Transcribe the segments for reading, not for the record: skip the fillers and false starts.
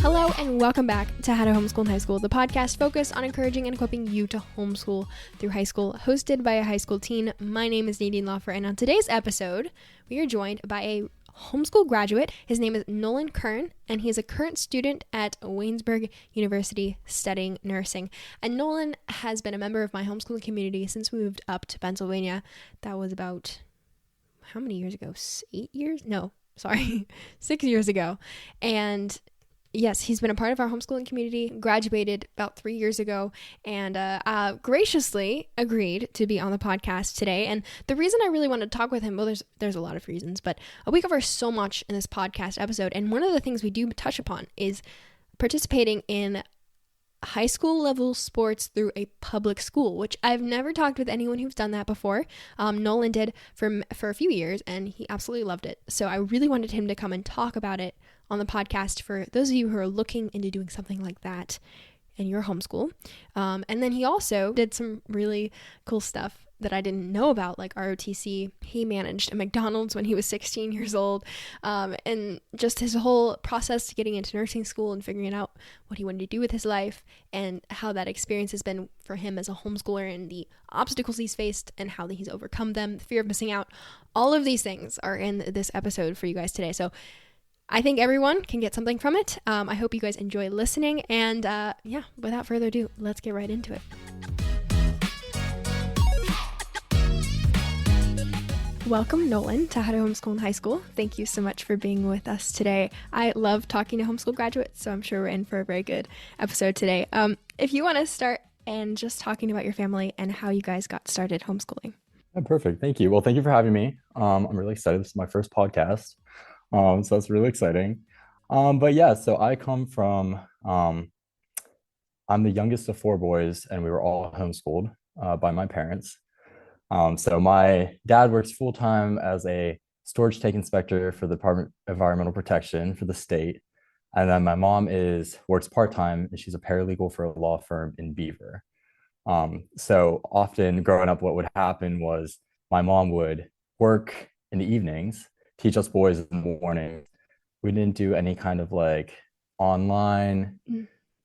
Hello and welcome back to How to Homeschool in High School, the podcast focused on encouraging and equipping you to homeschool through high school, hosted by a high school teen. My name is Nadine Loffer, and on today's episode, we are joined by a homeschool graduate. His name is Nolan Curran, and he is a current student at Waynesburg University studying nursing. And Nolan has been a member of my homeschooling community since we moved up to Pennsylvania. That was about, how many years ago? 8 years? No, sorry, 6 years ago. And yes, he's been a part of our homeschooling community, graduated about 3 years ago, and graciously agreed to be on the podcast today. And the reason I really wanted to talk with him, well, there's a lot of reasons, but we cover so much in this podcast episode. And one of the things we do touch upon is participating in high school level sports through a public school, which I've never talked with anyone who's done that before. Nolan did for a few years, and he absolutely loved it. So I really wanted him to come and talk about it on the podcast for those of you who are looking into doing something like that in your homeschool. And then he also did some really cool stuff that I didn't know about, like ROTC. He managed a McDonald's when he was 16 years old, and just his whole process to getting into nursing school and figuring out what he wanted to do with his life and how that experience has been for him as a homeschooler and the obstacles he's faced and how he's overcome them, the fear of missing out. All of these things are in this episode for you guys today. So I think everyone can get something from it. I hope you guys enjoy listening. And without further ado, let's get right into it. Welcome, Nolan, to How to Homeschool in High School. Thank you so much for being with us today. I love talking to homeschool graduates, so I'm sure we're in for a very good episode today. If you want to start and just talking about your family and how you guys got started homeschooling. Oh, perfect. Thank you. Well, thank you for having me. I'm really excited. This is my first podcast. So that's really exciting. So I come from, I'm the youngest of 4 boys, and we were all homeschooled by my parents. So my dad works full-time as a storage tank inspector for the Department of Environmental Protection for the state. And then my mom works part-time, and she's a paralegal for a law firm in Beaver. So often growing up, what would happen was my mom would work in the evenings, teach us boys in the morning. We didn't do any kind of like online.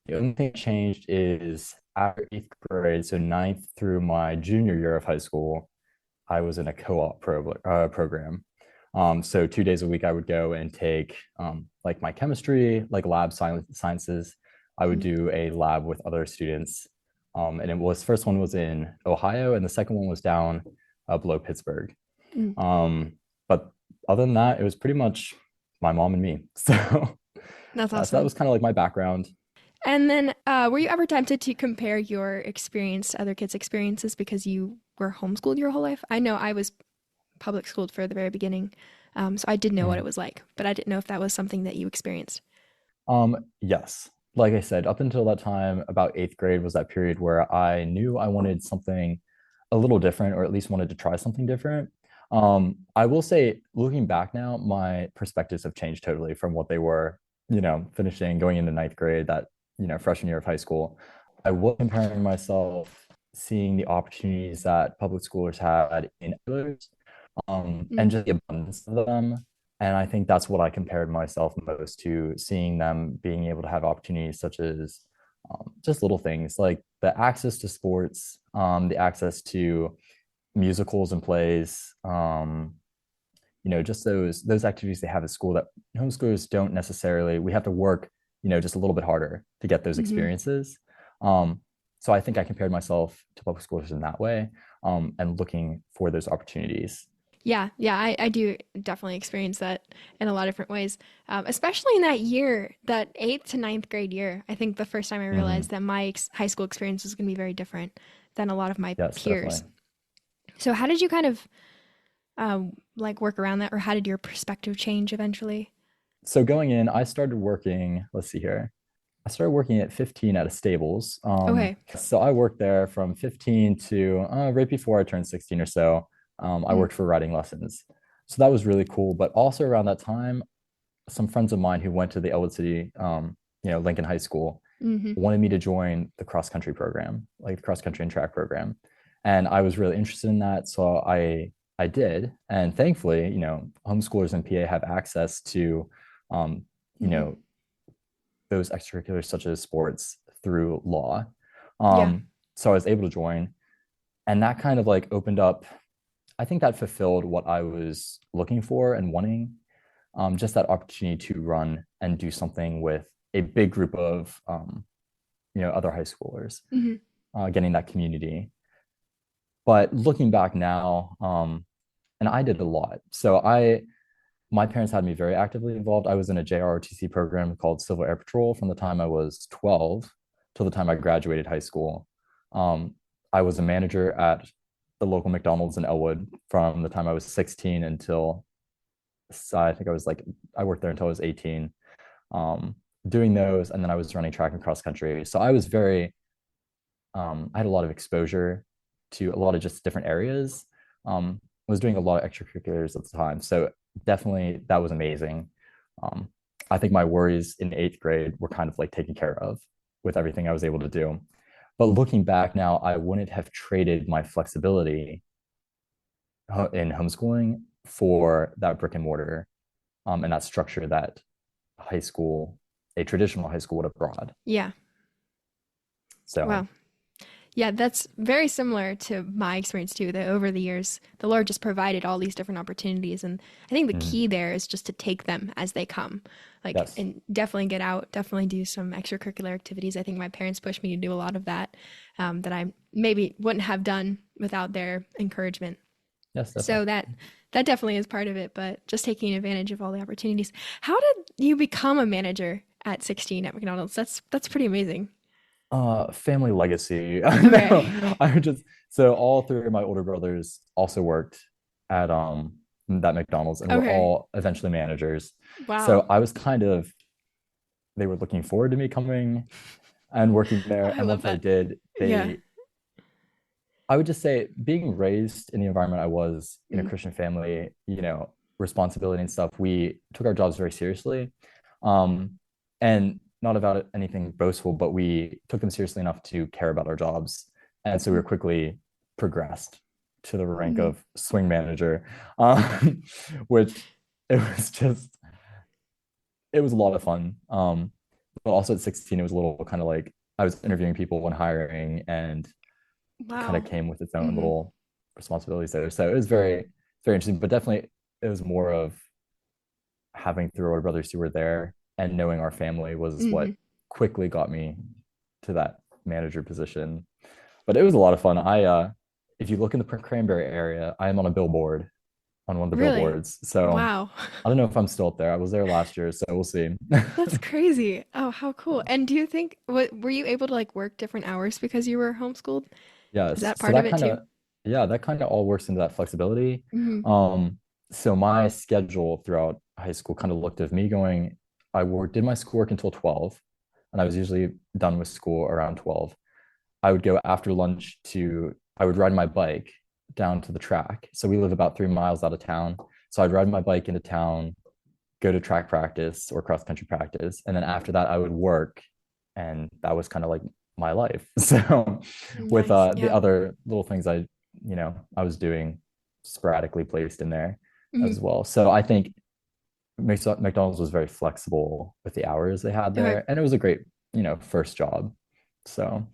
The only thing that changed is after 8th grade, so 9th through my junior year of high school, I was in a co-op program. So 2 days a week, I would go and take like my chemistry, like lab sciences. I would do a lab with other students. And first one was in Ohio, and the second one was down below Pittsburgh. But other than that, it was pretty much my mom and me. So that's awesome. So that was kind of like my background. And then were you ever tempted to compare your experience to other kids' experiences because you were homeschooled your whole life? I know I was public schooled for the very beginning, so I did know what it was like, but I didn't know if that was something that you experienced. Yes. Like I said, up until that time, about 8th grade was that period where I knew I wanted something a little different, or at least wanted to try something different. I will say, looking back now, my perspectives have changed totally from what they were, going into 9th grade, that, freshman year of high school. I was comparing myself, seeing the opportunities that public schoolers had in others, and just the abundance of them. And I think that's what I compared myself most to, seeing them being able to have opportunities such as just little things like the access to sports, the access to musicals and plays, just those activities they have at school that homeschoolers don't necessarily. We have to work, just a little bit harder to get those experiences. So I think I compared myself to public schoolers in that way, and looking for those opportunities. Yeah, I do definitely experience that in a lot of different ways, especially in that year, that 8th to 9th grade year. I think the first time I realized that my high school experience was going to be very different than a lot of my peers. Definitely. So how did you kind of work around that, or how did your perspective change eventually? So going in, I started working, let's see here. I started working at 15 at a Stables. Okay. So I worked there from 15 to right before I turned 16 or so. I worked for writing lessons. So that was really cool. But also around that time, some friends of mine who went to the Elwood City, Lincoln High School, wanted me to join the cross-country program, like the cross-country and track program. And I was really interested in that. So I I did. And thankfully, homeschoolers in PA have access to, um, you Hmm. know, those extracurriculars such as sports through law. Yeah. So I was able to join, and that kind of like opened up, I think that fulfilled what I was looking for and wanting, just that opportunity to run and do something with a big group of, other high schoolers, Hmm. getting that community. But looking back now, and I did a lot. My parents had me very actively involved. I was in a JROTC program called Civil Air Patrol from the time I was 12 till the time I graduated high school. Um, I was a manager at the local McDonald's in Elwood from the time I was 16 until I think I worked there until I was 18, doing those. And then I was running track and cross country. So I had a lot of exposure to a lot of just different areas. I was doing a lot of extracurriculars at the time. So definitely that was amazing. Um, I think my worries in eighth grade were kind of like taken care of with everything I was able to do. But looking back now, I wouldn't have traded my flexibility in homeschooling for that brick and mortar, and that structure that high school, a traditional high school would have brought. Yeah. So, Wow. Yeah, that's very similar to my experience too, that over the years, the Lord just provided all these different opportunities. And I think the mhm, key there is just to take them as they come. Like, yes, and definitely get out, definitely do some extracurricular activities. I think my parents pushed me to do a lot of that, that I maybe wouldn't have done without their encouragement. yes, So definitely. that definitely is part of it, but just taking advantage of all the opportunities. How did you become a manager at 16 at McDonald's? That's pretty amazing. Family legacy. Okay. No, I just so all three of my older brothers also worked at that McDonald's and were Okay. all eventually managers. Wow. So I was kind of they were looking forward to me coming and working Oh, there. I And love once I that. did, Yeah. I would just say being raised in the environment I was in a Mm. Christian family, responsibility and stuff, we took our jobs very seriously. Um, and not about anything boastful, but we took them seriously enough to care about our jobs. And so we were quickly progressed to the rank Mhm. of swing manager, um, which it was just, it was a lot of fun. But also at 16, it was a little kind of like I was interviewing people when hiring, and it kind of Wow. came with its own Mhm. little responsibilities there. So it was very interesting, but definitely it was more of having three older brothers who were there and knowing our family was what Mhm. quickly got me to that manager position. But it was a lot of fun. If you look in the Cranberry area, I am on a billboard on one of the Really? billboards. So Wow. I don't know if I'm still up there. I was there last year, so we'll see. That's crazy. Oh, how cool. And do you think what were you able to like work different hours because you were homeschooled? Is Yes. that So part of it too? that kind of all works into that flexibility. Mhm. So my schedule throughout high school kind of looked of me going, did my schoolwork until 12, and I was usually done with school around 12. I would go after lunch I would ride my bike down to the track. So we live about 3 miles out of town. So I'd ride my bike into town, go to track practice or cross country practice. And then after that, I would work. And that was kind of like my life. So with Nice. the Yeah. other little things I was doing sporadically placed in there Mhm. as well. So I think McDonald's was very flexible with the hours they had Okay. there. And it was a great, first job. So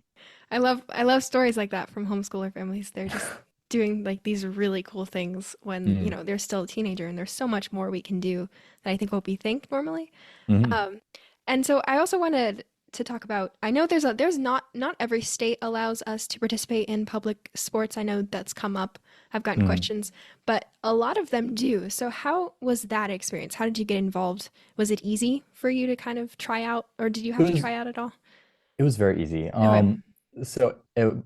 I love stories like that from homeschooler families. They're just doing like these really cool things when, mm, they're still a teenager and there's so much more we can do that I think won't be think normally. mhm. Um, and so I also wanted to talk about, I know there's not every state allows us to participate in public sports. I know that's come up. I've gotten Mm. questions, but a lot of them do. So how was that experience? How did you get involved? Was it easy for you to kind of try out, or did you It have to was try out at all? it was very easy. Okay.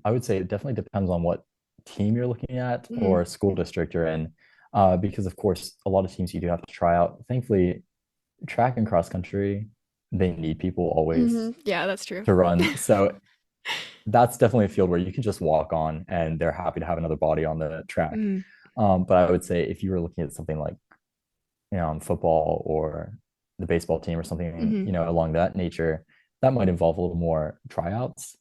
I would say it definitely depends on what team you're looking at Hmm. or school district you're in, because of course a lot of teams you do have to try out. Thankfully, track and cross country, they need people Hmm. always Yeah, that's true. to run. So that's definitely a field where you can just walk on, and they're happy to have another body on the track. Mm-hmm. But I would say if you were looking at something like football or the baseball team or something, Hmm. along that nature, that might involve a little more tryouts.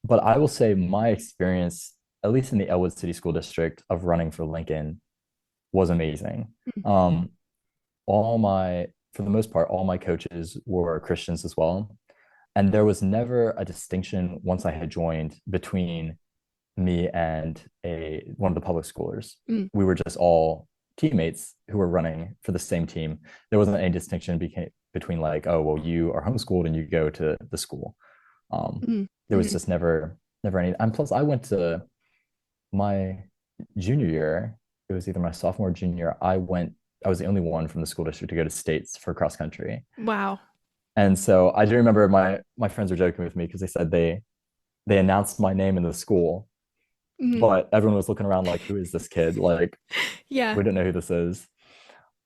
But I will say my experience at least in the Elwood City School District, of running for Lincoln was amazing. Mm. Um, for the most part, all my coaches were Christians as well. And there was never a distinction once I had joined between me and one of the public schoolers. Mm. We were just all teammates who were running for the same team. There wasn't any distinction between like, oh, well, you are homeschooled and you go to the school. Mm. There was Mm. just never any. And plus, I went to my junior year. It was either my sophomore or junior. I was the only one from the school district to go to states for cross country. Wow. And so I do remember my friends were joking with me because they said they announced my name in the school, Mm. but everyone was looking around like, who is this kid? Like, Yeah. we don't know who this is.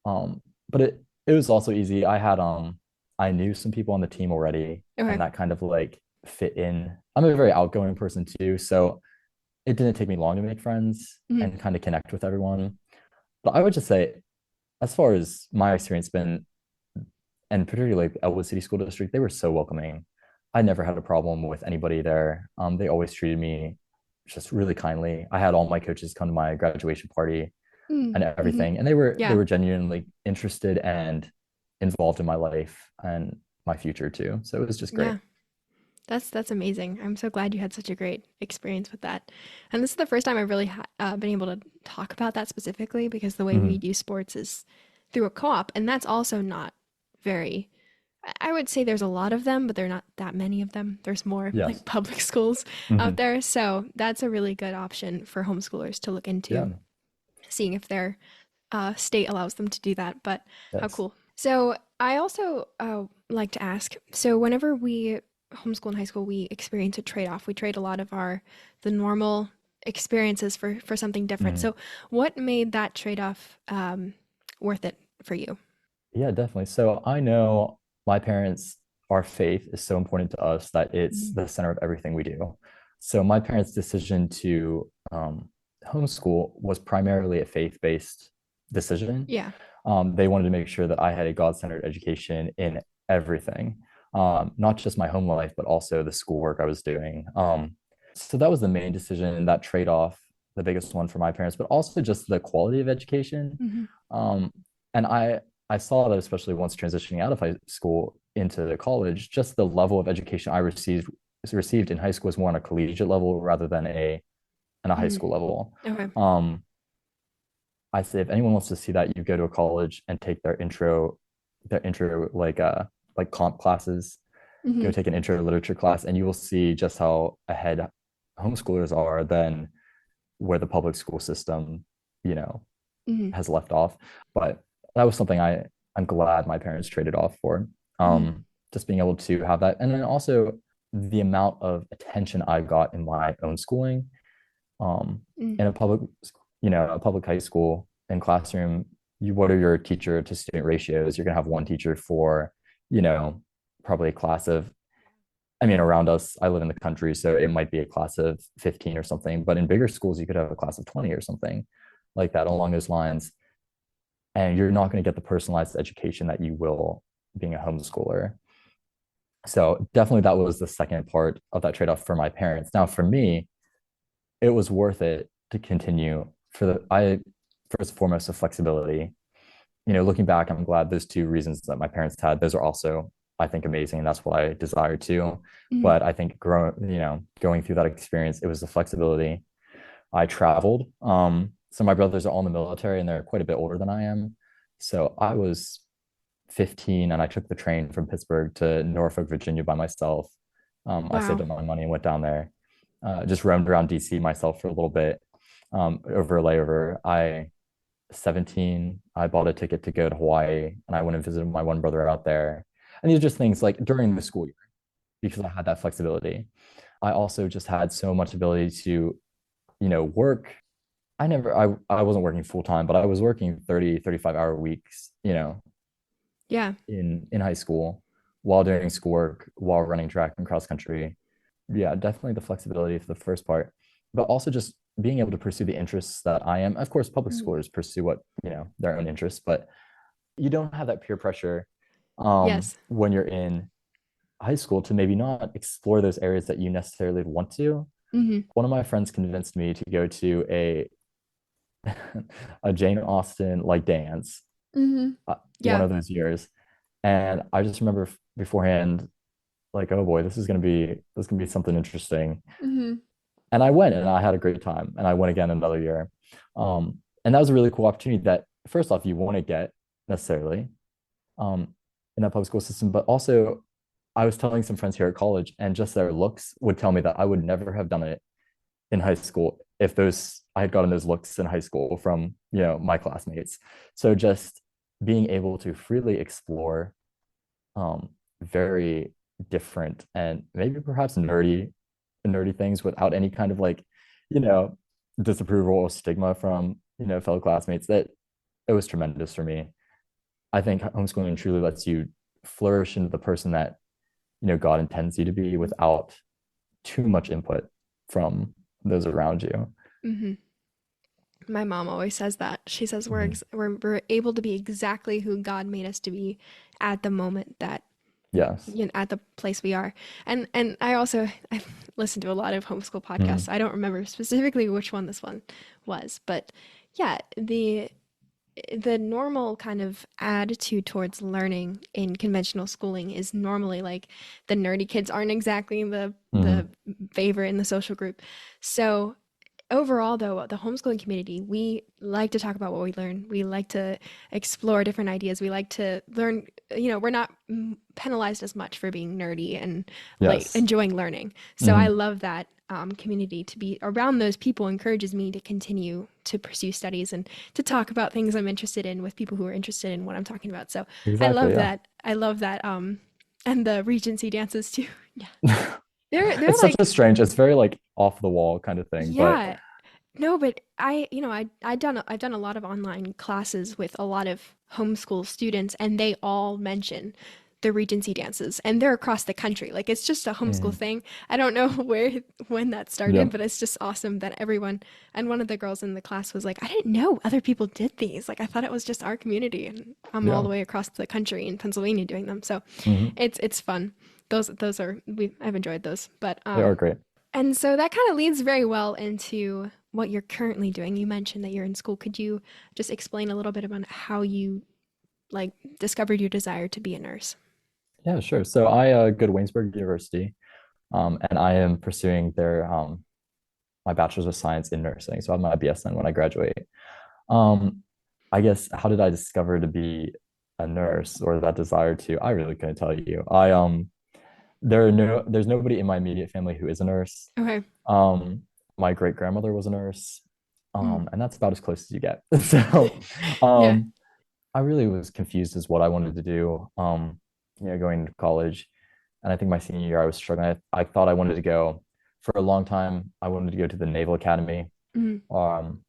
But it was also easy. I knew some people on the team already, Okay. and that kind of like fit in. I'm a very outgoing person too, so it didn't take me long to make friends Mm. and kind of connect with everyone. But I would just say, as far as my experience been, and particularly like Elwood City School District, they were so welcoming. I never had a problem with anybody there. They always treated me just really kindly. I had all my coaches come to my graduation party Mm. and Mhm. everything, and they were Yeah. genuinely interested and involved in my life and my future too. So it was just great. Yeah. That's amazing. I'm so glad you had such a great experience with that. And this is the first time I've really been able to talk about that specifically because the way we Mhm. do sports is through a co-op, and that's also not very. I would say there's a lot of them, but there are not that many of them. There's more Yes. like public schools out Mhm. there, so that's a really good option for homeschoolers to look Yeah. into, seeing if their state allows them to do that. But how Yes. cool! So I also like to ask. So whenever we homeschool in high school, we experience a trade-off. We trade a lot of the normal experiences for something different. Mhm. So what made that trade-off worth it for you? Yeah, definitely. So I know my parents, our faith is so important to us that it's Mhm. the center of everything we do. So my parents' decision to homeschool was primarily a faith-based decision. Yeah. They wanted to make sure that I had a God-centered education in everything, not just my home life, but also the schoolwork I was doing. So that was the main decision, and that trade-off, the biggest one for my parents, but also just the quality of education. Hmm. Um, and I saw that especially once transitioning out of high school into college, just the level of education I received in high school was more on a collegiate level rather than a high Hmm. school level. Okay. I say if anyone wants to see that, you go to a college and take their intro like comp classes. Hmm. Go take an intro literature class, and you will see just how ahead homeschoolers are than where the public school system, you know, Hmm. has left off. But that was something I'm glad my parents traded off for. Hmm. Just being able to have that, and then also the amount of attention I got in my own schooling. Hmm. In a public high school and classroom, what are your teacher to student ratios? You're gonna have one teacher for, you know, probably a class of, I mean, around us, I live in the country, so it might be a class of 15 or something, but in bigger schools, you could have a class of 20 or something like that along those lines. And you're not going to get the personalized education that you will being a homeschooler. So definitely that was the second part of that trade-off for my parents. Now for me, it was worth it to continue I first and foremost the flexibility. Looking back, I'm glad those two reasons that my parents had, those are also, I think, amazing. And that's what I desire to. Hmm. But I think going through that experience, it was the flexibility. I traveled. So my brothers are all in the military and they're quite a bit older than I am. So I was 15 and I took the train from Pittsburgh to Norfolk, Virginia by myself. I saved Wow. up my money and went down there. Just roamed around DC myself for a little bit over a layover. 17, I bought a ticket to go to Hawaii and I went and visited my one brother out there. And these are just things like during the school year because I had that flexibility. I also just had so much ability to, work. I wasn't working full time, but I was working 30, 35-hour weeks, Yeah. in high school while doing schoolwork, while running track and cross country. Yeah, definitely the flexibility for the first part, but also just being able to pursue the interests that I am. Of course, public Mhm. schoolers pursue their own interests, but you don't have that peer pressure Yes. when you're in high school to maybe not explore those areas that you necessarily want to. Mm-hmm. One of my friends convinced me to go to a a Jane Austen like dance Mm-hmm. one Yeah. of those years. And I just remember beforehand, like, oh boy, this is gonna be something interesting. Mm-hmm. And I went and I had a great time. And I went again another year. And that was a really cool opportunity that first off, you want to get necessarily um in that public school system, but also I was telling some friends here at college, and just their looks would tell me that I would never have done it in high school if those I had gotten those looks in high school from, my classmates. So just being able to freely explore very different and maybe perhaps nerdy things without any kind of like, you know, disapproval or stigma from, fellow classmates, that it was tremendous for me. I think homeschooling truly lets you flourish into the person that, God intends you to be without too much input from those around you. Mm-hmm. My mom always says that. She says we're, Mhm. ex- we're we're able to be exactly who God made us to be at the moment that Yes. at the place we are. And I listened to a lot of homeschool podcasts. Mhm. I don't remember specifically which one this one was, but yeah, the normal kind of attitude towards learning in conventional schooling is normally like the nerdy kids aren't exactly the Mhm. favorite in the social group. So overall, though, the homeschooling community, we like to talk about what we learn. We like to explore different ideas. We like to learn, we're not penalized as much for being nerdy and like Yes. enjoying learning. So I Mhm. love that community. To be around those people encourages me to continue to pursue studies and to talk about things I'm interested in with people who are interested in what I'm talking about. So I Exactly. love Yeah. that. I love that. And the Regency dances too. Yeah, they're It's such a like, strange, it's very like off the wall kind of thing, but yeah. No, but I've done a lot of online classes with a lot of homeschool students, and they all mention the Regency dances, and they're across the country. Like it's just a homeschool mhm. thing. I don't know when that started, Yeah. but it's just awesome that everyone. And one of the girls in the class was like, "I didn't know other people did these. Like I thought it was just our community, and I'm all Yeah. the way across the country in Pennsylvania doing them." So Mhm. it's fun. Those are I've enjoyed those, but They are great. and so that kind of leads very well into what you're currently doing. You mentioned that you're in school. Could you just explain a little bit about how you like discovered your desire to be a nurse? Yeah, sure. So I go to Waynesburg University, and I am pursuing their my bachelor's of science in nursing. So I have my BSN when I graduate. Um, I guess how did I discover to be a nurse or that desire to? I really couldn't tell you. There's nobody in my immediate family who is a nurse. Okay. Um, my great grandmother was a nurse, Mm. and that's about as close as you get. So, Yeah. um, I really was confused as what I wanted to do. Going to college, and I think my senior year I was struggling. I thought I wanted to go for a long time. I wanted to go to the Naval Academy, Mm. um,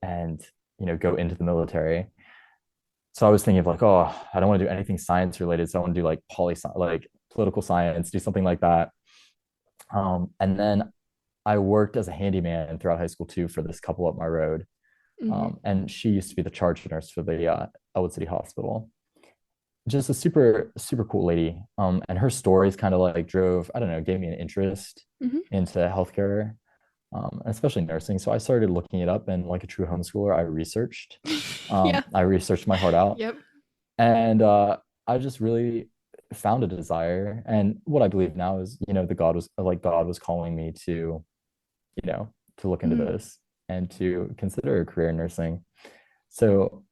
and go into the military. So I was thinking of like, oh, I don't want to do anything science related. So I want to do like like political science, do something like that. And then I worked as a handyman throughout high school too for this couple up my road. Hmm. And she used to be the charge nurse for the Elwood City Hospital. Just a super, super cool lady. And her stories kind of like I don't know, gave me an interest Hmm. into healthcare, especially nursing. So I started looking it up, and like a true homeschooler, I researched. Yeah. I researched my heart out, Yep. and I just really found a desire. And what I believe now is, the God was calling me to, look into Mm. this and to consider a career in nursing. So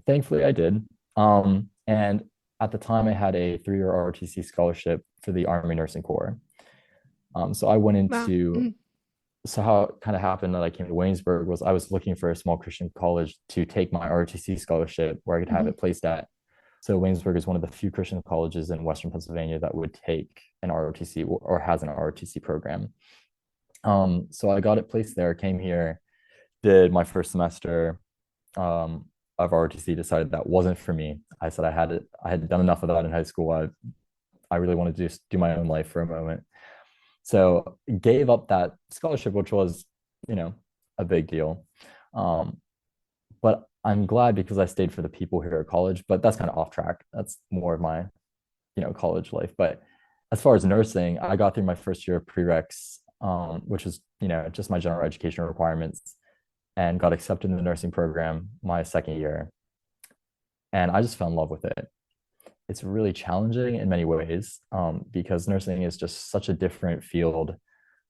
thankfully I did. And at the time I had a 3-year ROTC scholarship for the Army Nursing Corps. So I went Wow. into Mm. so how it kind of happened that I came to Waynesburg was I was looking for a small Christian college to take my ROTC scholarship where I could have Hmm. it placed at. So Waynesburg is one of the few Christian colleges in Western Pennsylvania that would take an ROTC or has an ROTC program. So I got it placed there, came here, did my first semester of ROTC, decided that wasn't for me. I said I had done enough of that in high school. I really wanted to just do my own life for a moment. So gave up that scholarship, which was, you know, a big deal. Um, but I'm glad because I stayed for the people here at college, but that's kind of off track. That's more of my, college life. But as far as nursing, I got through my first year of prereqs which is, just my general education requirements, and got accepted in the nursing program my second year. And I just fell in love with it. It's really challenging in many ways, because nursing is just such a different field,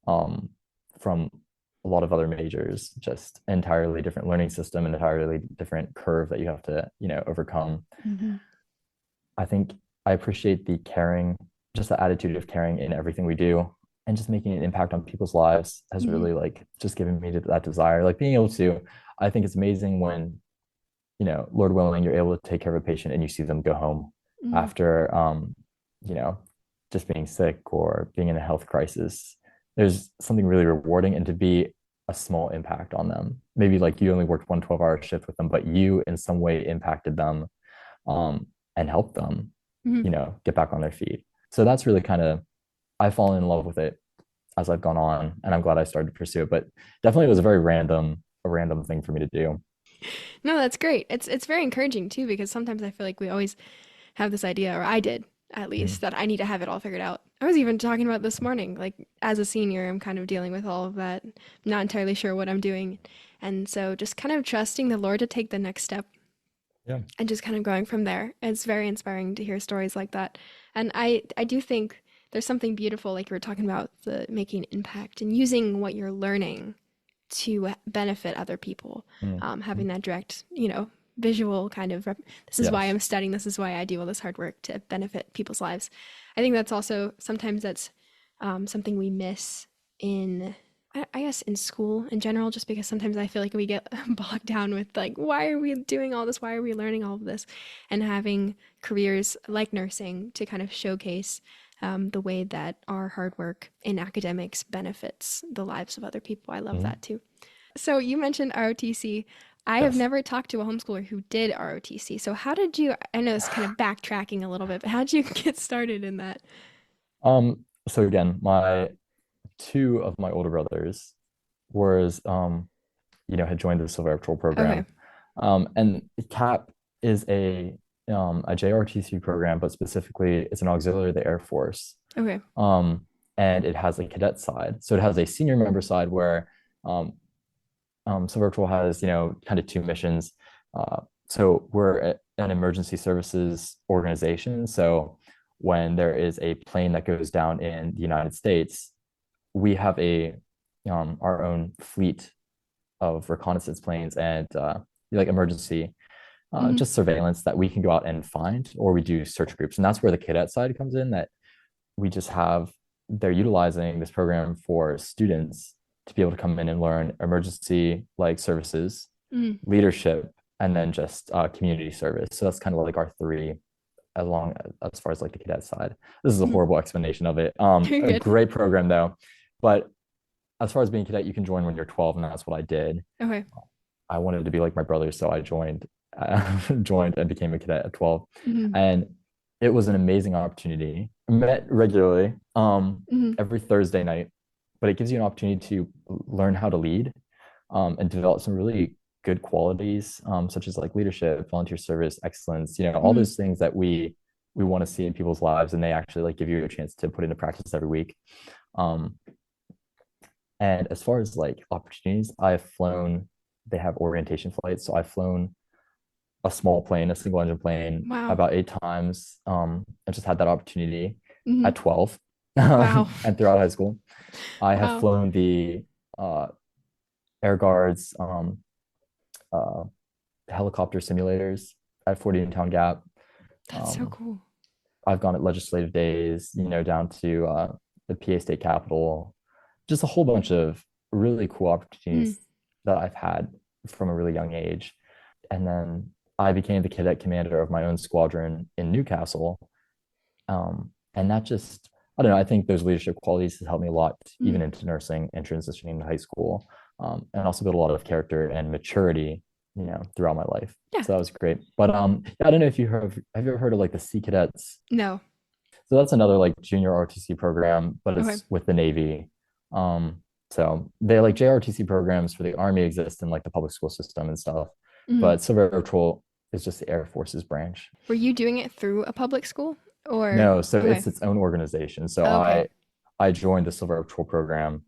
from a lot of other majors, just entirely different learning system, and entirely different curve that you have to, overcome. Mm-hmm. I think I appreciate the caring, just the attitude of caring in everything we do, and just making an impact on people's lives has Mm-hmm. really just given me that desire. Like being able to, I think it's amazing when, Lord willing, you're able to take care of a patient and you see them go home Mm-hmm. after, you know, just being sick or being in a health crisis. There's something really rewarding, and to be a small impact on them. Maybe like you only worked one 12-hour shift with them, but you in some way impacted them, and helped them, Mm-hmm. get back on their feet. So that's really kind of, I've fallen in love with it as I've gone on, and I'm glad I started to pursue it. But definitely it was a random thing for me to do. No, that's great. It's very encouraging too, because sometimes I feel like we always have this idea, or I did at Mm. least, that I need to have it all figured out. I was even talking about this morning, like as a senior, I'm kind of dealing with all of that. I'm not entirely sure what I'm doing. And so just kind of trusting the Lord to take the next step Yeah. and just kind of going from there. It's very inspiring to hear stories like that. And I do think there's something beautiful, like you were talking about, the making impact and using what you're learning to benefit other people. Mm. Having Mm. that direct, visual kind of this is why Yes. I'm studying, this is why I do all this hard work to benefit people's lives. I think that's also sometimes that's something we miss in I guess in school in general, just because sometimes I feel like we get bogged down with like, why are we doing all this? Why are we learning all of this? And having careers like nursing to kind of showcase the way that our hard work in academics benefits the lives of other people. I love Mm. that too. So you mentioned ROTC. I have Yes. never talked to a homeschooler who did ROTC. So how did you, I know it's kind of backtracking a little bit, but how did you get started in that? So again, my two of my older brothers was had joined the Silver Patrol Okay. program. And CAP is a JRTC program, but specifically it's an auxiliary of the Air Force. Okay. And it has a cadet side. So it has a senior member side where, Silver Patrol has, kind of two missions. So we're an emergency services organization. So when there is a plane that goes down in the United States, we have our own fleet of reconnaissance planes and like emergency Hmm. just surveillance that we can go out and find, or we do search groups. And that's where the cadet side comes in, that we just have, they're utilizing this program for students to be able to come in and learn emergency like services, Mm. leadership, and then just community service. So that's kind of like our three, along as far as like the cadet side. This is a Hmm. horrible explanation of it. You're A good. great program though. But as far as being cadet, you can join when you're 12, and that's what I did. Okay. I wanted to be like my brother, so I joined, joined and became a cadet at 12, Hmm. and it was an amazing opportunity. I met regularly, Hmm. every Thursday night, but it gives you an opportunity to learn how to lead, and develop some really good qualities, such as like leadership, volunteer service, excellence. All Hmm. those things that we want to see in people's lives, and they actually like give you a chance to put into practice every week. Um, and as far as like opportunities, I've flown, they have orientation flights. So I've flown a small plane, a single engine plane, Wow. about 8 times. I just had that opportunity Hmm. at 12, Wow. and throughout high school. I have Wow. flown the uh, Air Guards uh, helicopter simulators at Fort Town Gap. That's so Um, cool. I've gone at legislative days, down to the PA State Capitol, just a whole bunch of really cool Mm. opportunities that I've had from a really young age. And then I became the cadet commander of my own squadron in Newcastle. And that just, I don't know, I think those leadership qualities have helped me a lot, Mm. even into nursing and transitioning to high school, and also built a lot of character and maturity, throughout my life. Yeah. So that was great. But yeah, I don't know if have you ever heard of like the Sea Cadets? No. So that's another like junior ROTC program, but Okay. it's with the Navy. So they like JRTC programs for the Army exist in like the public school system and stuff, Hmm. but Silver Patrol is just the Air Force's branch. Were you doing it through a public school or? No, so Okay. it's its own organization. So Okay. I joined the Silver Patrol program,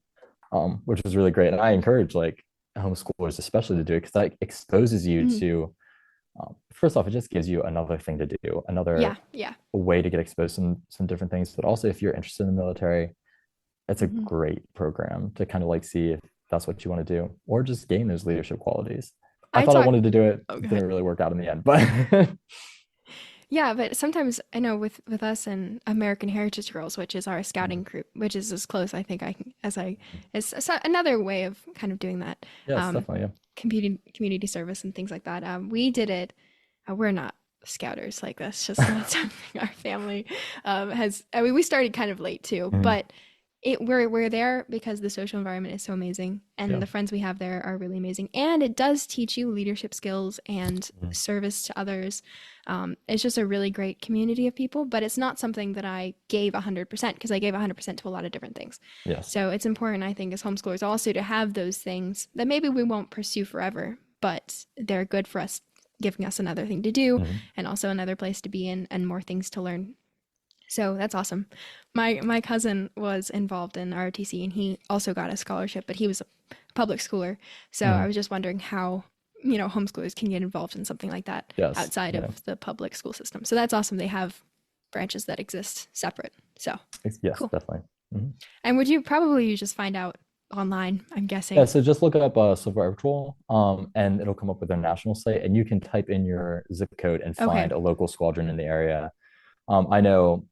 which was really great. And I encourage like homeschoolers especially to do it because that exposes you Mhm. to first off, it just gives you another thing to do, Yeah, another yeah. way to get exposed to some different things. But also, if you're interested in the military, it's a Hmm. great program to kind of like see if that's what you want to do, or just gain those leadership qualities. I I thought I talk. wanted to do it, Oh, go didn't ahead. really work out in the end, but Yeah, but sometimes I know with us and American Heritage Girls, which is our scouting Mhm. group, which is as close I think I can as I is another way of kind of doing that, yes, um, definitely, yeah. community service and things like that. We did it. We're not scouters, like that's just not something our family has. I mean, we started kind of late too, Mhm. but we're there because the social environment is so amazing, and Yeah. the friends we have there are really amazing, and it does teach you leadership skills and Mhm. service to others. It's just a really great community of people, but it's not something that I gave 100% because I gave 100% to a lot of different things. Yes. So it's important, I think, as homeschoolers also to have those things that maybe we won't pursue forever, but they're good for us, giving us another thing to do Mhm. and also another place to be in and more things to learn. So that's awesome. My cousin was involved in ROTC and he also got a scholarship, but he was a public schooler. So I Mhm. was just wondering how, homeschoolers can get involved in something like that Yes. outside Yeah. of the public school system. So that's awesome. They have branches that exist separate. So Yes, cool. definitely. Mhm. And would you probably just find out online, I'm guessing. Yeah, so just look up Civil Air Patrol, and it'll come up with their national site, and you can type in your zip code and Okay. find a local squadron in the area. I know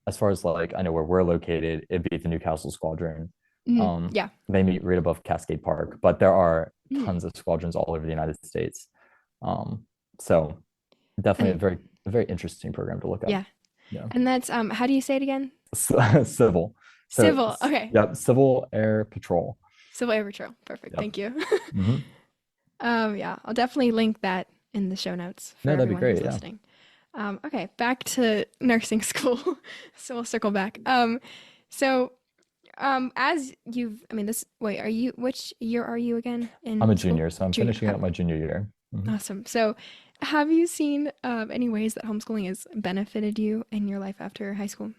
as far as like I know where we're located, it'd be the Newcastle Squadron. Mhm. Yeah. They meet right above Cascade Park, but there are Mhm. tons of squadrons all over the United States. Um, so definitely And a very interesting program to look up. yeah. Yeah. And that's how do you say it again? Civil. So Civil. Okay. yep, Civil Air Patrol. Civil Air Patrol. Perfect. Yep. Thank you. Hmm. Yeah, I'll definitely link that in the show notes for No, that'd be everyone who's great. Yeah. listening. Okay, back to nursing school. So we'll circle back. So as you've, I mean, this, wait, which year are you again I'm a in school? junior, so I'm Junior. finishing up my junior year. Mhm. Awesome. So have you seen any ways that homeschooling has benefited you in your life after high school?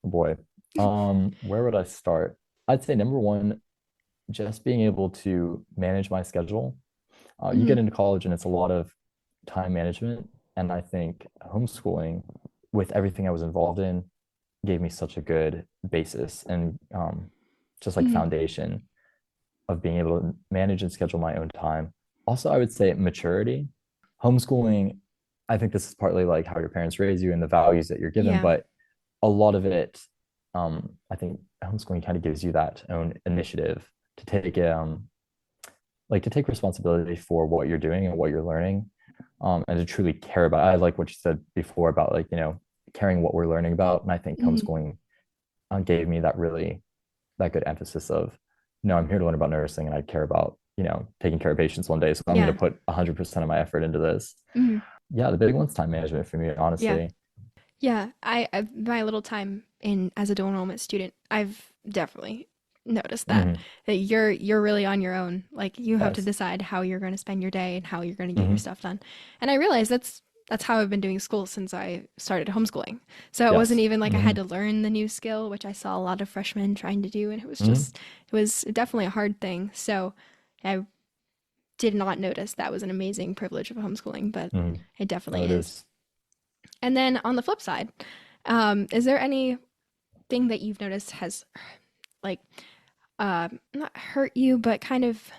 Oh boy. Where would I start? I'd say number one, just being able to manage my schedule. You Hmm. get into college and it's a lot of time management. And I think homeschooling, with everything I was involved in, gave me such a good basis and just like Hmm. foundation of being able to manage and schedule my own time. Also, I would say maturity. Homeschooling, I think this is partly like how your parents raise you and the values that you're given, Yeah. but a lot of it, I think homeschooling kind of gives you that own initiative to take like to take responsibility for what you're doing and what you're learning, and to truly care about. I like what you said before about like caring what we're learning about, and I think Hmm. homeschooling gave me that good emphasis of no, I'm here to learn about nursing, and I care about taking care of patients one day, so I'm going to Yeah. put 100% of my effort into this. Hmm. Yeah, the big one's time management for me, Yeah. honestly. Yeah, my little time in as a dual enrollment student, I've definitely noticed that Mhm. you're really on your own. Like you have to Yes. decide how you're going to spend your day and how you're going to get your Mhm. stuff done. And I realized that's how I've been doing school since I started homeschooling. So it wasn't Yes. even like I had Mhm. to learn the new skill, which I saw a lot of freshmen trying to do, and Mhm. it was definitely a hard thing. So I did not notice that was an amazing privilege of homeschooling, but Mhm. it No, definitely it is. is. And then on the flip side, is there anything that you've noticed has like not hurt you, but kind of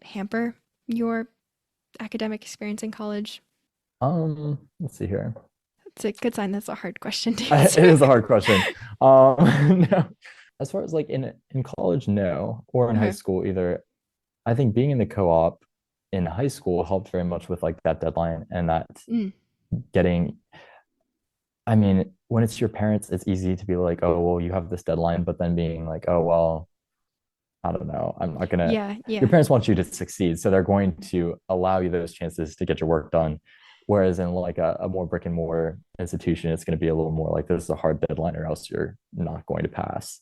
hamper your academic experience in college? Let's see here. It's a good sign that's a hard question to It answer. is a hard question. No, as far as like in college, no, or in high Okay. school either. I think being in the co-op in high school helped very much with like that deadline and that Mm, getting. I mean, when it's your parents, it's easy to be like, oh, well, you have this deadline, but then being like, oh, well, I don't know. I'm not gonna. yeah, Your yeah. parents want you to succeed, so they're going to allow you those chances to get your work done. Whereas in like a more brick and mortar institution, it's going to be a little more like this is a hard deadline, or else you're not going to pass.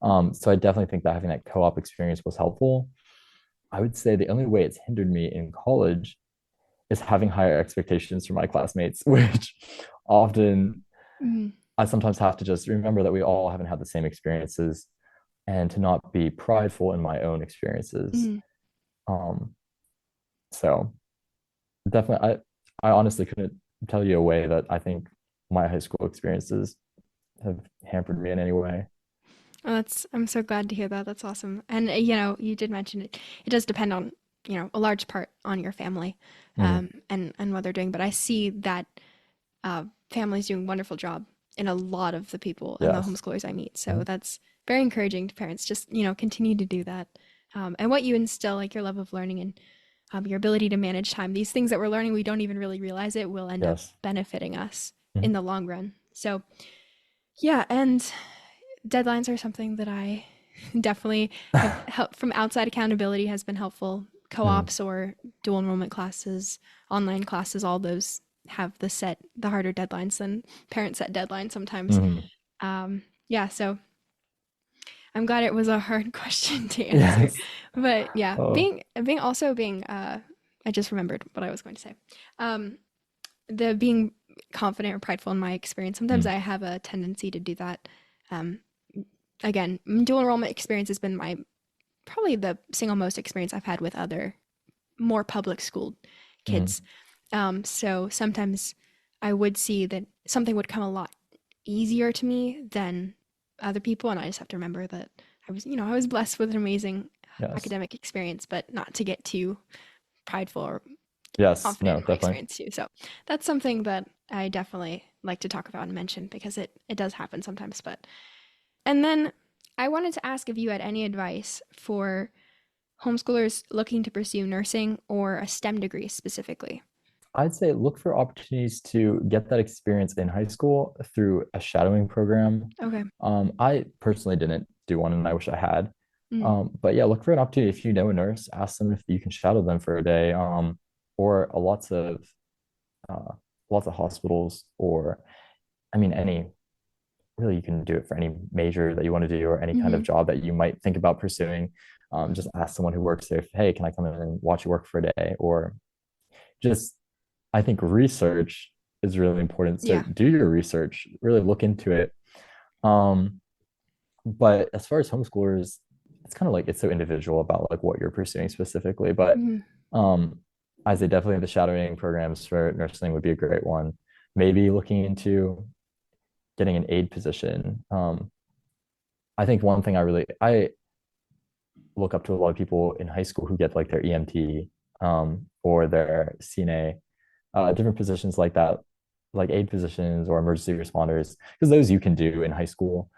So I definitely think that having that co-op experience was helpful. I would say the only way it's hindered me in college is having higher expectations from my classmates, which often Mm, I sometimes have to just remember that we all haven't had the same experiences. and to not be prideful in my own experiences. Mhm. Um, so definitely, I honestly couldn't tell you a way that I think my high school experiences have hampered me in any way. Oh, I'm so glad to hear that. That's awesome. And you did mention it. It does depend on, a large part on your family, Mhm. and what they're doing. But I see that families doing a wonderful job in a lot of the people and the Yes. homeschoolers I meet. So Mhm. that's very encouraging to parents. Just, continue to do that. And what you instill, like your love of learning and your ability to manage time. These things that we're learning, we don't even really realize it will end up Yes. benefiting us in Mhm. the long run. So, yeah, and deadlines are something that I definitely have helped from outside accountability has been helpful. Mhm. Co-ops or dual enrollment classes, online classes, all those have the harder deadlines than parent set deadlines sometimes. Mhm. Yeah, so I'm glad it was a hard question to answer. Yes. But yeah, Oh. being I just remembered what I was going to say. Um, the being confident or prideful in my experience, sometimes Mm. I have a tendency to do that. Um, Again, dual enrollment experience has been my probably the single most experience I've had with other more public school Mm. kids. So sometimes I would see that something would come a lot easier to me than other people, and I just have to remember that I was blessed with an amazing Yes. academic experience, but not to get too prideful or Yes. confident No, in my definitely. experience too. So that's something that I definitely like to talk about and mention because it does happen sometimes. But and then I wanted to ask if you had any advice for homeschoolers looking to pursue nursing or a STEM degree specifically. I'd say look for opportunities to get that experience in high school through a shadowing program. Okay. I personally didn't do one, and I wish I had. Mm. But yeah, look for an opportunity. If you know a nurse, ask them if you can shadow them for a day. Or uh, lots of hospitals, or I mean, any really, you can do it for any major that you want to do or any kind of Hmm. job that you might think about pursuing. Just ask someone who works there, hey, can I come in and watch you work for a day? Or just I think research is really important. So Yeah. do your research, really look into it. Um, but as far as homeschoolers, it's kind of like it's so individual about like what you're pursuing specifically. But Hmm. um, I say definitely the shadowing programs for nursing would be a great one. Maybe looking into getting an aide position. I think one thing I look up to a lot of people in high school who get like their EMT or their CNA, different positions like that, like aid positions or emergency responders, because those you can do in high school.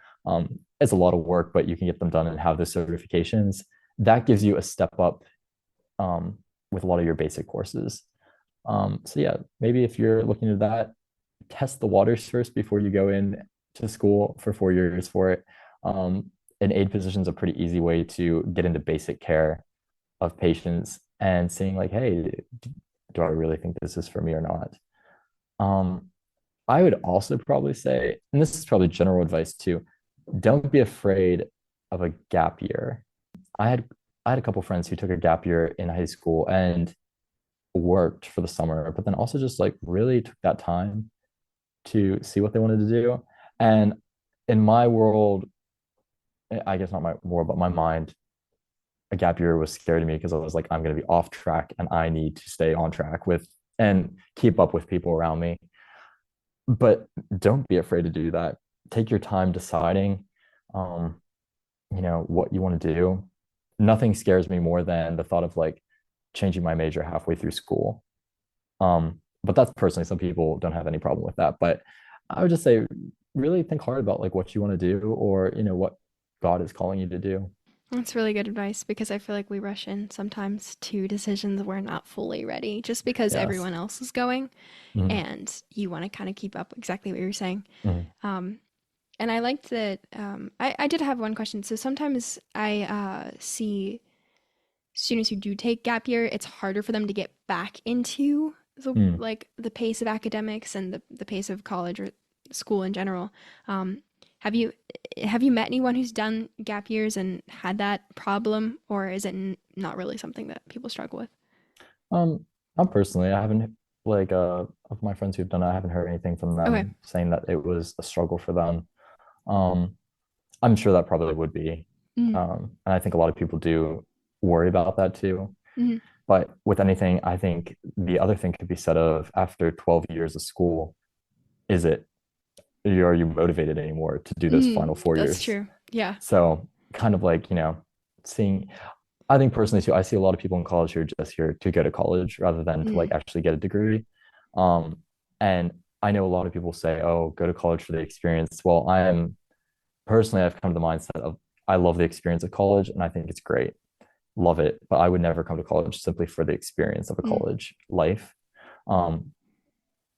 It's a lot of work, but you can get them done and have the certifications. That gives you a step up with a lot of your basic courses. So yeah, maybe if you're looking at that, test the waters first before you go in to school for 4 years for it. An aid position is a pretty easy way to get into basic care of patients and seeing like, hey, do I really think this is for me or not? Um, I would also probably say, and this is probably general advice too, don't be afraid of a gap year. I had I had a couple friends who took a gap year in high school and worked for the summer, but then also just like really took that time to see what they wanted to do. And in my world, I guess not my world, but my mind, a gap year was scary to me because I was like, I'm going to be off track and I need to stay on track with and keep up with people around me. But don't be afraid to do that. Take your time deciding, um, what you want to do. Nothing scares me more than the thought of like changing my major halfway through school. But that's personally, some people don't have any problem with that. But I would just say, really think hard about like what you want to do or, what God is calling you to do. That's really good advice because I feel like we rush in sometimes to decisions we're not fully ready just because Yes. everyone else is going Mhm. and you want to kind of keep up exactly what you're saying. Mhm. Um, and I liked that. I did have one question. So sometimes I see students who do take gap year, it's harder for them to get back into Mhm. the pace of academics and the pace of college or school in general. Um, have you have you met anyone who's done gap years and had that problem, or is it not really something that people struggle with? Um, I'm personally, I haven't like of my friends who've done it, I haven't heard anything from Okay. them saying that it was a struggle for them. Um, I'm sure that probably would be. Mm, And I think a lot of people do worry about that too. mm, But with anything, I think the other thing could be said of after 12 years of school, is it, are you motivated anymore to do those final four that's years? true. Yeah. So kind of like, seeing, I think personally too, I see a lot of people in college who are just here to go to college rather than to like Mm, actually get a degree. Um, and I know a lot of people say, oh, go to college for the experience. Well, personally, I've come to the mindset of I love the experience of college and I think it's great. Love it. But I would never come to college simply for the experience of a mm, college life. Um,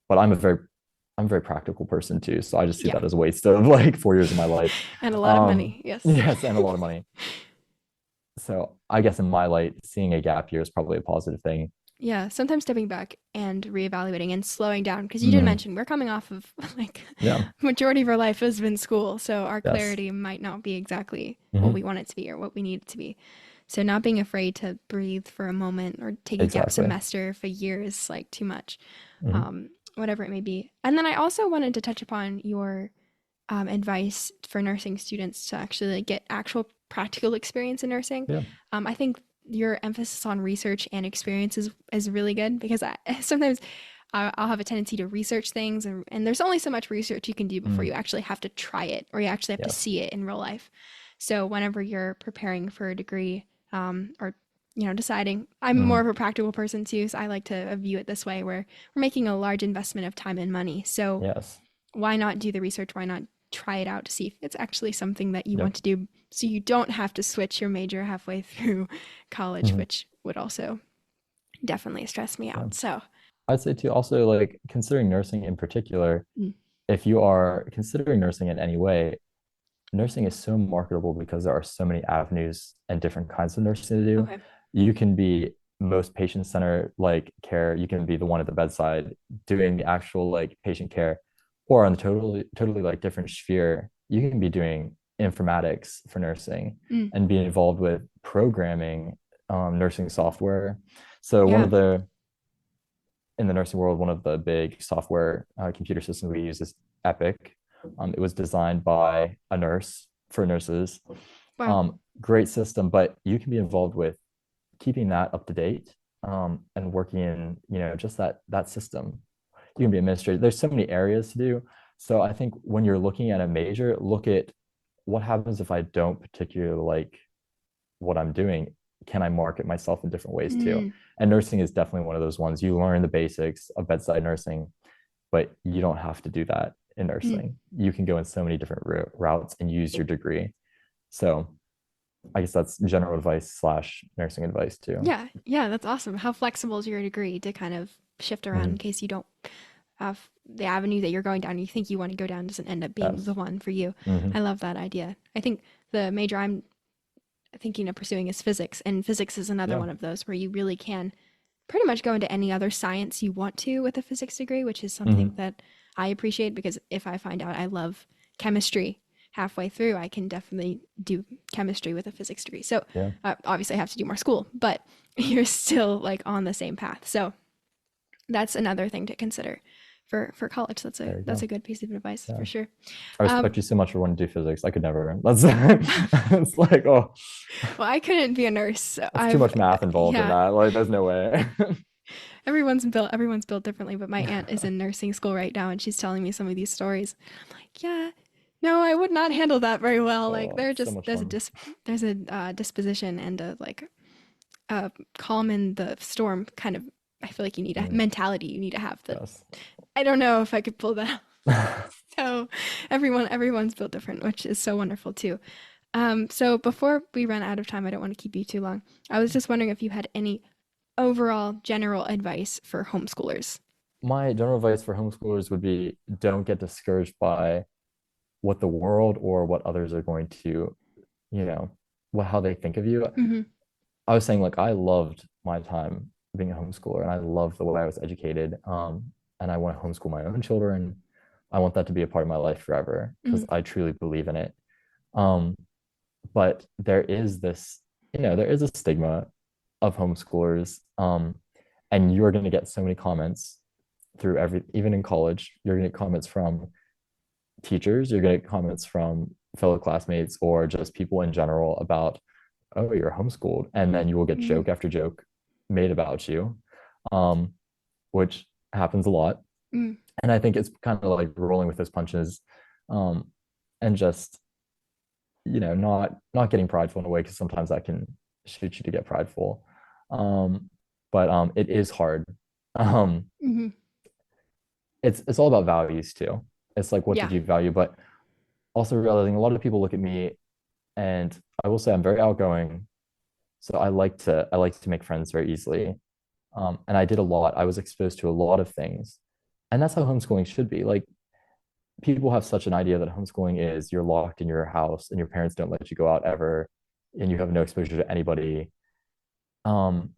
but I'm a very practical person too. So I just see yeah. that as a waste of like 4 years of my life. And a lot of Um, money. Yes. yes, and a lot of money. So I guess in my light, seeing a gap year is probably a positive thing. Yeah, sometimes stepping back and reevaluating and slowing down because you did Hmm. mention we're coming off of like Yeah. majority of our life has been school, so our Yes. clarity might not be exactly what we Hmm. want it to be or what we need it to be. So not being afraid to breathe for a moment or take a gap Exactly. semester if a year is like too much, Hmm. whatever it may be. And then I also wanted to touch upon your advice for nursing students to actually like, get actual practical experience in nursing. Yeah. I think your emphasis on research and experience is really good because sometimes I'll have a tendency to research things, and there's only so much research you can do before Mm. you actually have to try it or you actually have to Yes. see it in real life. So whenever you're preparing for a degree, or deciding, I'm more Hmm. of a practical person too, so I like to view it this way where we're making a large investment of time and money. So Yes. why not do the research? Why not try it out to see if it's actually something that you want Yep. to do so you don't have to switch your major halfway through college, Hmm. which would also definitely stress me Yeah. out. So, I'd say too, also like considering nursing in particular, mm, if you are considering nursing in any way, nursing is so marketable because there are so many avenues and different kinds of nursing to do. okay. You can be most patient-centered like care. You can be the one at the bedside doing the actual like patient care, or on the totally like different sphere, you can be doing informatics for nursing Mm, and be involved with programming nursing software. So one yeah. of the in the nursing world, one of the big software computer systems we use is Epic. It was designed by a nurse for nurses. Wow. Great system, but you can be involved with keeping that up to date and working in just that system. You can be administrator. There's so many areas to do. So I think when you're looking at a major, look at what happens if I don't particularly like what I'm doing. Can I market myself in different ways too? Mm, And nursing is definitely one of those ones. You learn the basics of bedside nursing, but you don't have to do that in mm. nursing. You can go in so many different routes and use your degree. So I guess that's general advice slash nursing advice too. Yeah. Yeah. That's awesome. How flexible is your degree to kind of shift around in Mhm. case you don't have the avenue that you're going down, you think you want to go down doesn't end up being the Yes. one for you. I Hmm. love that idea. I think the major I'm thinking of pursuing is physics, and physics is another Yeah. one of those where you really can pretty much go into any other science you want to with a physics degree, which is something Hmm. that I appreciate because if I find out I love chemistry halfway through, I can definitely do chemistry with a physics degree. So Yeah. obviously I have to do more school, but you're still like on the same path. So that's another thing to consider for college. That's a There you that's go. a good piece of advice Yeah. for sure. I Um, respect you so much for wanting to do physics. I could never. That's it's like, oh, well, I couldn't be a nurse. So that's too much math involved in Yeah, that. Like, there's no way. everyone's built differently, but my aunt is in nursing school right now and she's telling me some of these stories. I'm like, yeah, no, I would not handle that very well. Like Oh, they're it's so just much fun. there's a disposition and a like a calm in the storm kind of. I feel like you need a Mm, mentality you need to have that. yes. I don't know if I could pull that off. So everyone's built different, which is so wonderful too. So before we run out of time, I don't want to keep you too long. I was just wondering if you had any overall general advice for homeschoolers. My general advice for homeschoolers would be don't get discouraged by what the world or what others are going to, you know, how they think of you. Mm-hmm. I was saying like I loved my time being a homeschooler and I loved the way I was educated. And I want to homeschool my own children. I want that to be a part of my life forever because Mm-hmm. I truly believe in it. Um, but there is this, there is a stigma of homeschoolers. And you're going to get so many comments even in college, you're going to get comments from teachers, you're going to get comments from fellow classmates or just people in general about, oh, you're homeschooled, and then you will get Mhm. joke after joke made about you, um, which happens a lot. Mm. And I think it's kind of like rolling with those punches, um, and just, not getting prideful in a way, because sometimes that can shoot you to get prideful. But it is hard. Um, Mhm. it's all about values too. It's like, what Yeah. did you value? But also realizing a lot of people look at me, and I will say I'm very outgoing. So I like to make friends very easily. And I did a lot. I was exposed to a lot of things. And that's how homeschooling should be. Like, people have such an idea that homeschooling is you're locked in your house and your parents don't let you go out ever, and you have no exposure to anybody. Um,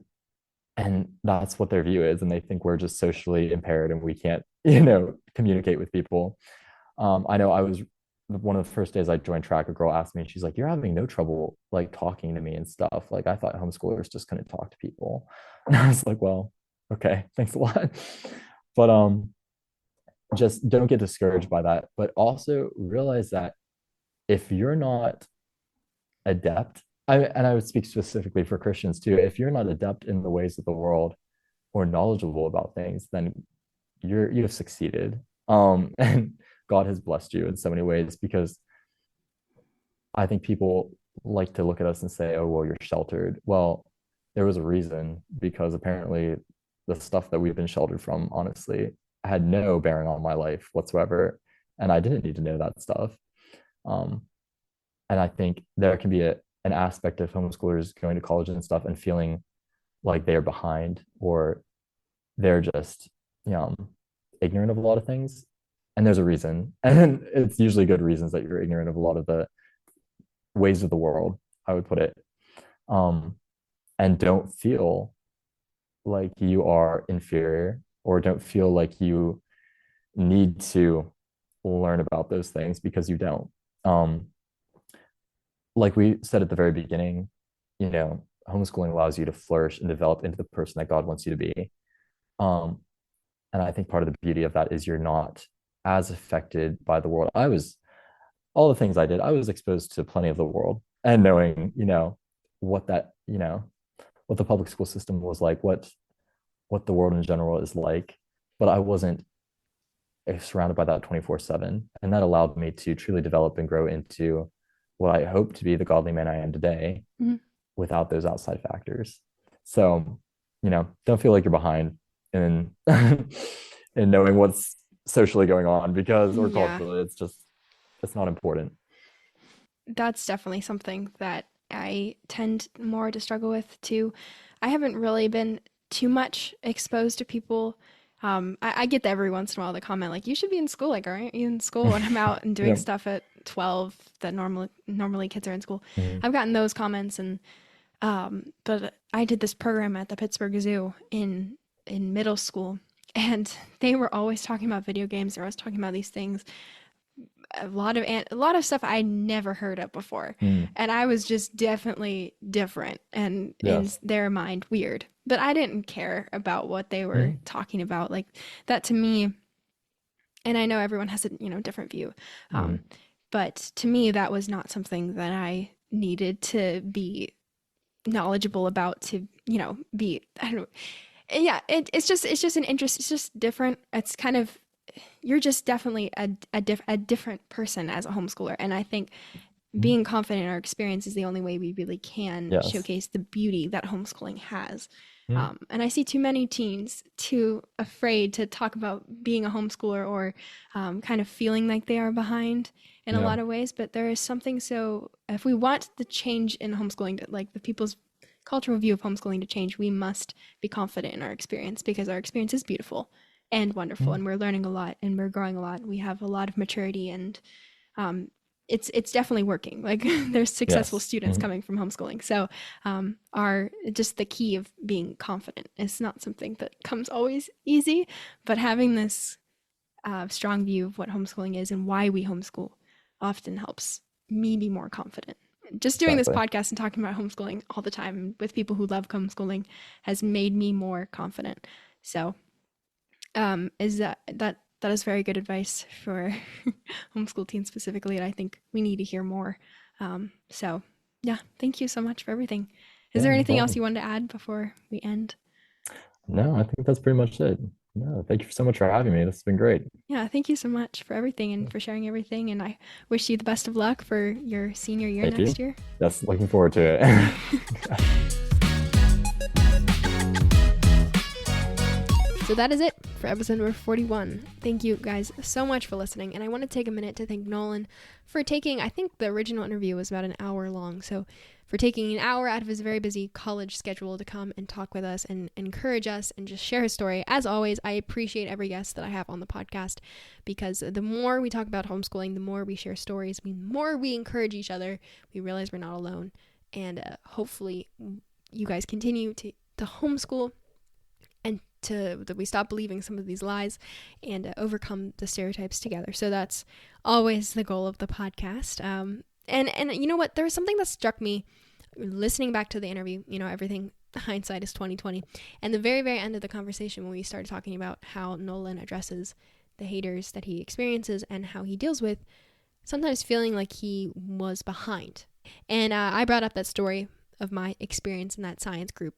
and that's what their view is. And they think we're just socially impaired and we can't, communicate with people. I know I was one of the first days I joined track, a girl asked me, and she's like, "You're having no trouble like talking to me and stuff. Like, I thought homeschoolers just couldn't talk to people." And I was like, "Well, okay, thanks a lot." But just don't get discouraged by that. But also realize that if you're not adept, and I would speak specifically for Christians too, if you're not adept in the ways of the world or knowledgeable about things, then you've succeeded. And God has blessed you in so many ways, because I think people like to look at us and say, "Oh, well, you're sheltered." Well, there was a reason, because apparently the stuff that we've been sheltered from, honestly, had no bearing on my life whatsoever. And I didn't need to know that stuff. Um, and I think there can be an aspect of homeschoolers going to college and stuff and feeling like they're behind, or they're just, ignorant of a lot of things. And there's a reason. And it's usually good reasons that you're ignorant of a lot of the ways of the world, I would put it. Um, and don't feel like you are inferior, or don't feel like you need to learn about those things, because you don't. Um, like we said at the very beginning, homeschooling allows you to flourish and develop into the person that God wants you to be. Um, and I think part of the beauty of that is you're not as affected by the world. All the things I did, I was exposed to plenty of the world, and knowing, what that, what the public school system was like, what the world in general is like. But I wasn't surrounded by that 24/7. And that allowed me to truly develop and grow into what I hope to be the godly man I am today, Mhm. without those outside factors. So, don't feel like you're behind in in knowing what's socially going on, because, or Yeah. culturally, it's not important. That's definitely something that I tend more to struggle with too. I haven't really been too much exposed to people. I get every once in a while the comment like, "You should be in school." Like, aren't you in school? When I'm out and doing Yeah. stuff at 12 that normally kids are in school. Mhm. I've gotten those comments, and but I did this program at the Pittsburgh Zoo in middle school, and they were always talking about video games. They were always talking about these things, a lot of stuff I never heard of before, Mm. and I was just definitely different and in Yes. their mind weird. But I didn't care about what they were Mhm. talking about. Like that to me, and I know everyone has a different view, um, Mhm. but to me that was not something that I needed to be knowledgeable about to be I don't know. Yeah, it's just an interest. It's just different. It's kind of you're just definitely a different person as a homeschooler. And I think Mhm. being confident in our experience is the only way we really can Yes. showcase the beauty that homeschooling has. Mhm. And I see too many teens too afraid to talk about being a homeschooler, or kind of feeling like they are behind in a Yeah. lot of ways. But there is something so, if we want the change in homeschooling, to, like the people's cultural view of homeschooling to change, we must be confident in our experience, because our experience is beautiful and wonderful, Mhm. and we're learning a lot and we're growing a lot. We have a lot of maturity, and um, it's definitely working. Like there's successful Yes. students Mhm. coming from homeschooling. So are just the key of being confident. It's not something that comes always easy, but having this strong view of what homeschooling is and why we homeschool often helps me be more confident. Just doing this Exactly. podcast and talking about homeschooling all the time with people who love homeschooling has made me more confident. So is that That is very good advice for homeschool teens specifically, and I think we need to hear more. So yeah, thank you so much for everything. Is there No anything else problem. you want to add before we end? No, I think that's pretty much it. No, thank you so much for having me. This has been great. Yeah, thank you so much for everything and for sharing everything. And I wish you the best of luck for your senior year Thank you. next year. Yes, looking forward to it. So that is it for episode number 41. Thank you guys so much for listening. And I want to take a minute to thank Nolan for taking, I think the original interview was about an hour long. So for taking an hour out of his very busy college schedule to come and talk with us and encourage us and just share his story. As always, I appreciate every guest that I have on the podcast, because the more we talk about homeschooling, the more we share stories, the more we encourage each other, we realize we're not alone. And hopefully you guys continue to homeschool, and that we stop believing some of these lies and overcome the stereotypes together. So that's always the goal of the podcast. And you know what? There was something that struck me listening back to the interview. You know, everything, hindsight is 2020. And the very, very end of the conversation, when we started talking about how Nolan addresses the haters that he experiences and how he deals with sometimes feeling like he was behind. And I brought up that story of my experience in that science group.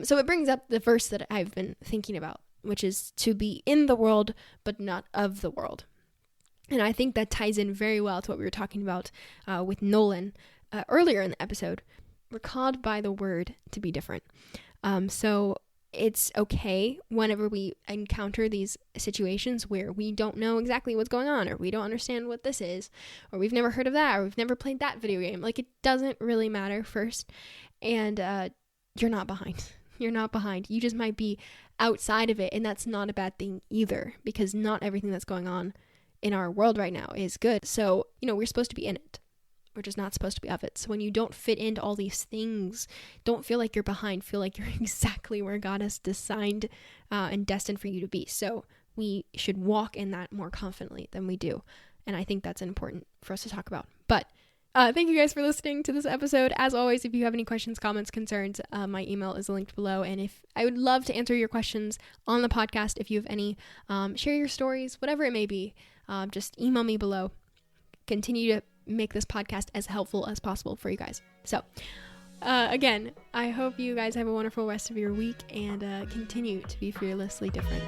So it brings up the verse that I've been thinking about, which is to be in the world, but not of the world. And I think that ties in very well to what we were talking about with Nolan earlier in the episode. We're called by the word to be different. So it's okay whenever we encounter these situations where we don't know exactly what's going on, or we don't understand what this is, or we've never heard of that, or we've never played that video game. Like, it doesn't really matter first. And you're not behind. You're not behind. You just might be outside of it, and that's not a bad thing either, because not everything that's going on in our world right now is good. So, you know, we're supposed to be in it. We're just not supposed to be of it. So when you don't fit into all these things, don't feel like you're behind. Feel like you're exactly where God has designed and destined for you to be. So we should walk in that more confidently than we do. And I think that's important for us to talk about. But thank you guys for listening to this episode. As always, if you have any questions, comments, concerns, my email is linked below. And if I would love to answer your questions on the podcast, if you have any, share your stories, whatever it may be, just email me below. Continue to make this podcast as helpful as possible for you guys. So, again, I hope you guys have a wonderful rest of your week and continue to be fearlessly different.